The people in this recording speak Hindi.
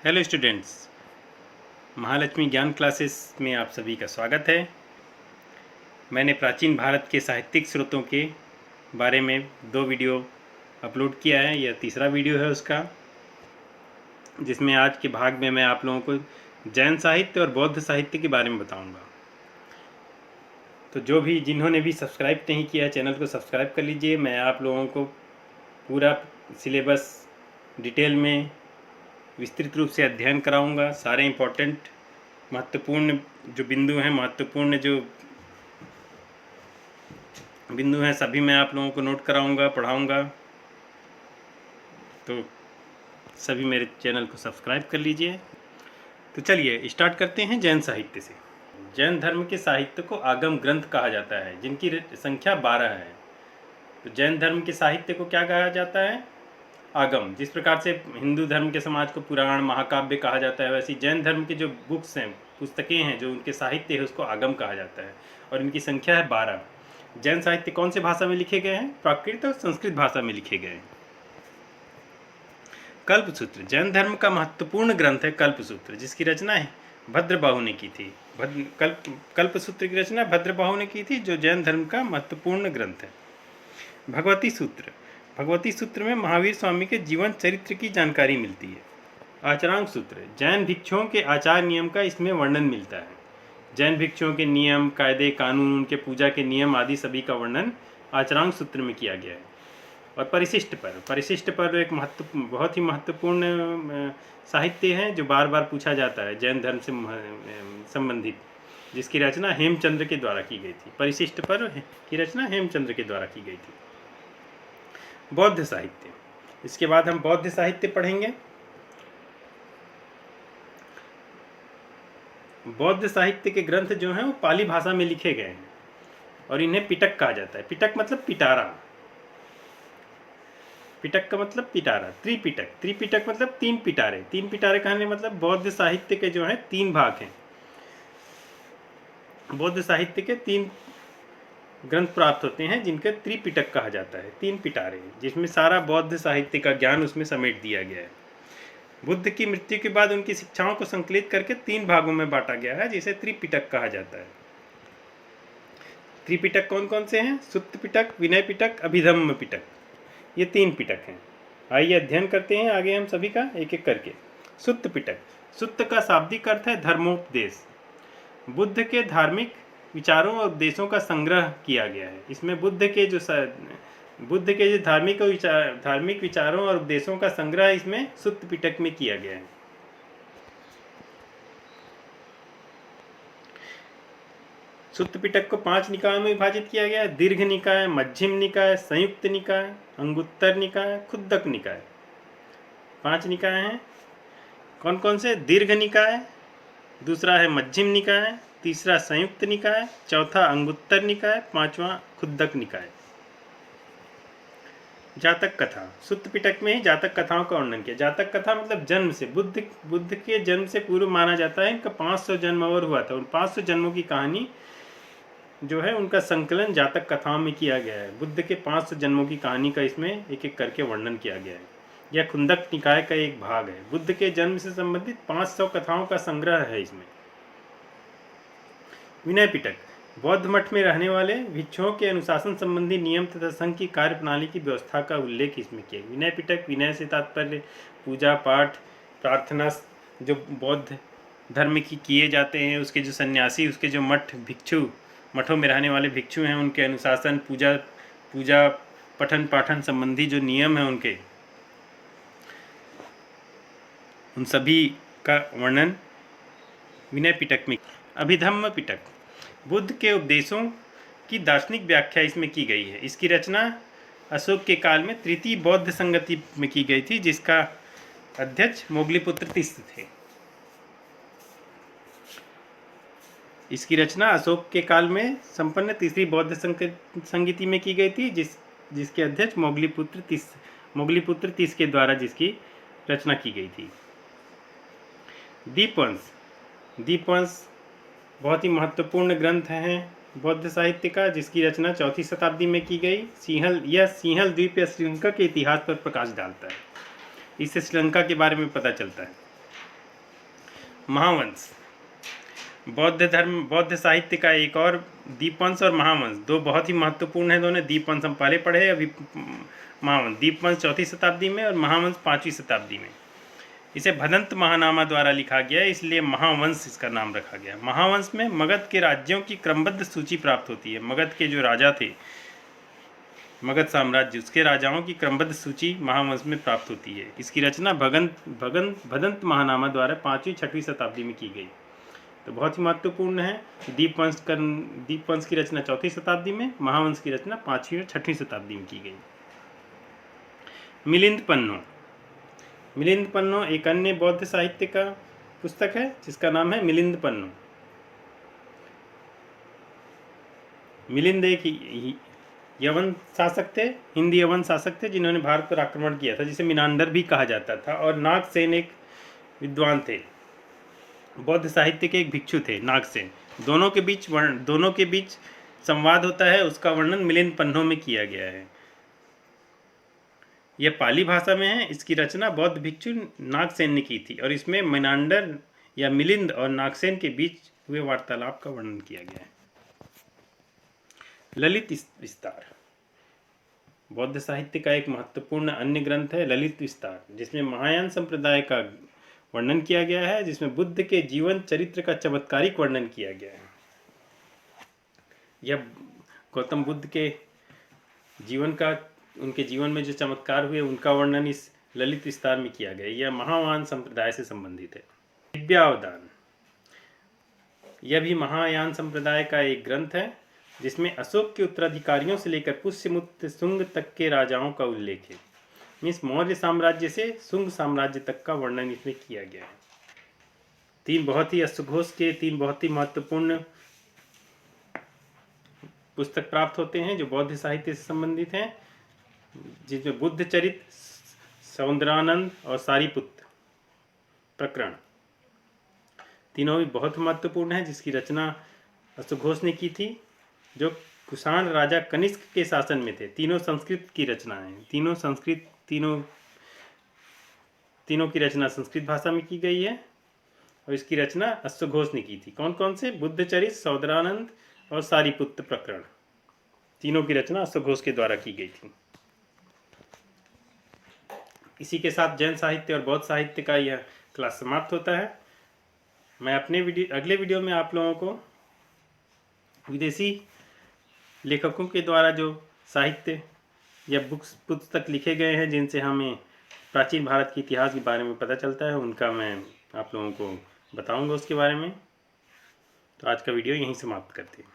हेलो स्टूडेंट्स, महालक्ष्मी ज्ञान क्लासेस में आप सभी का स्वागत है। मैंने प्राचीन भारत के साहित्यिक स्रोतों के बारे में 2 वीडियो अपलोड किया है। यह तीसरा वीडियो है उसका, जिसमें आज के भाग में मैं आप लोगों को जैन साहित्य और बौद्ध साहित्य के बारे में बताऊंगा। तो जो भी जिन्होंने भी सब्सक्राइब नहीं किया चैनल को सब्सक्राइब कर लीजिए। मैं आप लोगों को पूरा सिलेबस डिटेल में विस्तृत रूप से अध्ययन कराऊंगा। सारे इम्पोर्टेंट महत्वपूर्ण जो बिंदु हैं, महत्वपूर्ण जो बिंदु हैं, सभी मैं आप लोगों को नोट कराऊंगा, पढ़ाऊंगा। तो सभी मेरे चैनल को सब्सक्राइब कर लीजिए। तो चलिए स्टार्ट करते हैं जैन साहित्य से। जैन धर्म के साहित्य को आगम ग्रंथ कहा जाता है, जिनकी संख्या 12 है। तो जैन धर्म के साहित्य को क्या कहा जाता है? आगम। जिस प्रकार से हिंदू धर्म के समाज को पुराण महाकाव्य कहा जाता है, वैसी जैन धर्म की जो बुक्स हैं, पुस्तकें हैं, जो उनके साहित्य है, उसको आगम कहा जाता है और इनकी संख्या है 12। जैन साहित्य कौन से भाषा में लिखे गए हैं? प्राकृत और संस्कृत भाषा में लिखे गए हैं। कल्पसूत्र जैन धर्म का महत्वपूर्ण ग्रंथ है। कल्पसूत्र, जिसकी रचना है भद्रबाहु ने की थी। कल्पसूत्र की रचना भद्रबाहु ने की थी, जो जैन धर्म का महत्वपूर्ण ग्रंथ है। भगवती सूत्र, भगवती सूत्र में महावीर स्वामी के जीवन चरित्र की जानकारी मिलती है। आचरांक सूत्र, जैन भिक्षुओं के आचार नियम का इसमें वर्णन मिलता है। जैन भिक्षुओं के नियम, कायदे, कानून, उनके पूजा के नियम आदि सभी का वर्णन आचरांक सूत्र में किया गया है। और परिशिष्ट पर एक बहुत ही महत्वपूर्ण साहित्य है, जो बार बार पूछा जाता है जैन धर्म से संबंधित, जिसकी रचना हेमचंद्र के द्वारा की गई थी। परिशिष्ट पर की रचना हेमचंद्र के द्वारा की गई थी। बौद्ध साहित्य, इसके बाद हम बौद्ध साहित्य पढ़ेंगे। बौद्ध साहित्य के ग्रंथ जो हैं वो पाली भाषा में लिखे गए हैं और इन्हें पिटक कहा जाता है। पिटक मतलब पिटारा। पिटक का मतलब पिटारा। त्रिपिटक मतलब 3 पिटारे। 3 पिटारे कहने मतलब बौद्ध साहित्य के जो है 3 भाग हैं। बौद्ध साहित्य के 3 ग्रंथ प्राप्त होते हैं, जिनके त्रिपिटक कहा जाता है। 3 पिटारे, जिसमें सारा बौद्ध साहित्य का ज्ञान उसमें समेट दिया गया है। बुद्ध की मृत्यु के बाद उनकी शिक्षाओं को संकलित करके 3 भागों में बांटा गया है, जिसे त्रिपिटक कहा जाता है। त्रिपिटक कौन कौन से हैं? सुत्त पिटक, विनय पिटक, अभिधम्म पिटक। ये 3 पिटक हैं। आइए अध्ययन करते हैं आगे हम सभी का एक एक करके। सुत्त पिटक, सुत्त का शाब्दिक अर्थ है धर्मोपदेश। बुद्ध के धार्मिक विचारों और उपदेशों का संग्रह किया गया है। इसमें बुद्ध के जो धार्मिक विचारों और उपदेशों का संग्रह इसमें सुत्त पिटक में किया गया है। सुत्त पिटक को 5 निकायों में विभाजित किया गया है। दीर्घ निकाय, मध्यम निकाय, संयुक्त निकाय, अंगुत्तर निकाय, खुद्दक निकाय। 5 निकाय हैं। कौन कौन से? दीर्घ निकाय, दूसरा है मध्यम निकाय, तीसरा संयुक्त निकाय, चौथा अंगुत्तर निकाय, 5वां खुद्दक निकाय। जातक कथा, सुत्त पिटक में ही जातक कथाओं का वर्णन किया। जातक कथा मतलब जन्म से, बुद्ध के जन्म से पूर्व माना जाता है इनका 500 जन्म और हुआ था। उन 500 जन्मों की कहानी जो है उनका संकलन जातक कथाओं में किया गया है। बुद्ध के 500 जन्मों की कहानी का इसमें एक एक करके वर्णन किया गया है। यह खुंदक निकाय का एक भाग है। बुद्ध के जन्म से संबंधित 500 कथाओं का संग्रह है इसमें। विनय पिटक, बौद्ध मठ में रहने वाले भिक्षुओं के अनुशासन संबंधी नियम तथा संघ की कार्य प्रणाली की व्यवस्था का उल्लेख इसमें किया। विनय पिटक, विनय से तात्पर्य पूजा पाठ प्रार्थना जो बौद्ध धर्म की किए जाते हैं, उसके जो सन्यासी, उसके जो मठों में रहने वाले भिक्षु हैं, उनके अनुशासन, पूजा पठन पाठन संबंधी जो नियम हैं उनके, उन सभी का वर्णन विनय पिटक में। अभिधम्म पिटक, बुद्ध के उपदेशों की दार्शनिक व्याख्या इसमें की गई है। इसकी रचना अशोक के काल में तृतीय बौद्ध संगति में की गई थी, जिसका अध्यक्ष मोगलीपुत्र तिस्स थे। इसकी रचना अशोक के काल में संपन्न तीसरी बौद्ध संगति में की गई थी, जिसके अध्यक्ष मोगलीपुत्र तिस्स के द्वारा जिसकी रचना की गई थी। दीपवंश बहुत ही महत्वपूर्ण ग्रंथ हैं बौद्ध साहित्य का, जिसकी रचना 4वीं शताब्दी में की गई। सिंहल द्वीप या श्रीलंका के इतिहास पर प्रकाश डालता है। इससे श्रीलंका के बारे में पता चलता है। महावंश बौद्ध साहित्य का एक और दीपवंश और महावंश, दो बहुत ही महत्वपूर्ण है दोनों। दीपवंश हम पहले पढ़े, अभी महावंश। दीपवंश 4वीं शताब्दी में और महावंश 5वीं शताब्दी में। इसे भदंत महानामा द्वारा लिखा गया, इसलिए महावंश इसका नाम रखा गया। महावंश में मगध के राज्यों की क्रमबद्ध सूची प्राप्त होती है। मगध के जो राजा थे, मगध साम्राज्य, उसके राजाओं की क्रमबद्ध सूची महावंश में प्राप्त होती है। इसकी रचना भदंत महानामा द्वारा 5वीं-6वीं शताब्दी में की गई, तो बहुत ही महत्वपूर्ण है। दीपवंश की रचना 4वीं शताब्दी में, महावंश की रचना 5वीं और 6वीं शताब्दी में की गई। मिलिंद पन्नो एक अन्य बौद्ध साहित्य का पुस्तक है जिसका नाम है मिलिंद पन्नो। मिलिंद एक यवन शासक थे, हिंदी यवन शासक थे, जिन्होंने भारत पर आक्रमण किया था, जिसे मिनांडर भी कहा जाता था। और नागसेन एक विद्वान थे, बौद्ध साहित्य के एक भिक्षु थे, नागसेन। दोनों के बीच संवाद होता है, उसका वर्णन मिलिंद पन्नो में किया गया है। यह पाली भाषा में है। इसकी रचना बौद्ध भिक्षु नागसेन ने की थी और इसमें मिनांडर या मिलिंद और नागसेन के बीच हुए वार्तालाप का वर्णन किया गया है। ललित विस्तार बौद्ध साहित्य का एक महत्वपूर्ण अन्य ग्रंथ है। ललित विस्तार, जिसमें महायान संप्रदाय का वर्णन किया गया है, जिसमें बुद्ध के जीवन चरित्र का चमत्कारिक वर्णन किया गया है। यह गौतम बुद्ध के जीवन का, उनके जीवन में जो चमत्कार हुए, उनका वर्णन इस ललित विस्तार में किया गया। यह महायान संप्रदाय से संबंधित है। दिव्यावदान, यह भी महायान संप्रदाय का एक ग्रंथ है, जिसमें अशोक के उत्तराधिकारियों से लेकर पुष्यमुक्त शुंग तक के राजाओं का उल्लेख है। मीन्स मौर्य साम्राज्य से शुंग साम्राज्य तक का वर्णन इसमें किया गया है। तीन बहुत ही महत्वपूर्ण पुस्तक प्राप्त होते हैं जो बौद्ध साहित्य से संबंधित हैं, जिसमें बुद्ध चरित, सौंदरानंद और सारिपुत्र प्रकरण, तीनों भी बहुत महत्वपूर्ण है, जिसकी रचना अश्वघोष ने की थी, जो कुषाण राजा कनिष्क के शासन में थे। तीनों संस्कृत की रचना है। तीनों की रचना संस्कृत भाषा में की गई है और इसकी रचना अश्वघोष ने की थी। कौन कौन से? बुद्धचरित, सौंदरानंद और सारिपुत्र प्रकरण, तीनों की रचना अश्वघोष के द्वारा की गई थी। इसी के साथ जैन साहित्य और बौद्ध साहित्य का यह क्लास समाप्त होता है। मैं अपने अगले वीडियो में आप लोगों को विदेशी लेखकों के द्वारा जो साहित्य या पुस्तक लिखे गए हैं, जिनसे हमें प्राचीन भारत के इतिहास के बारे में पता चलता है, उनका मैं आप लोगों को बताऊंगा उसके बारे में। तो आज का वीडियो यहीं समाप्त करते हैं।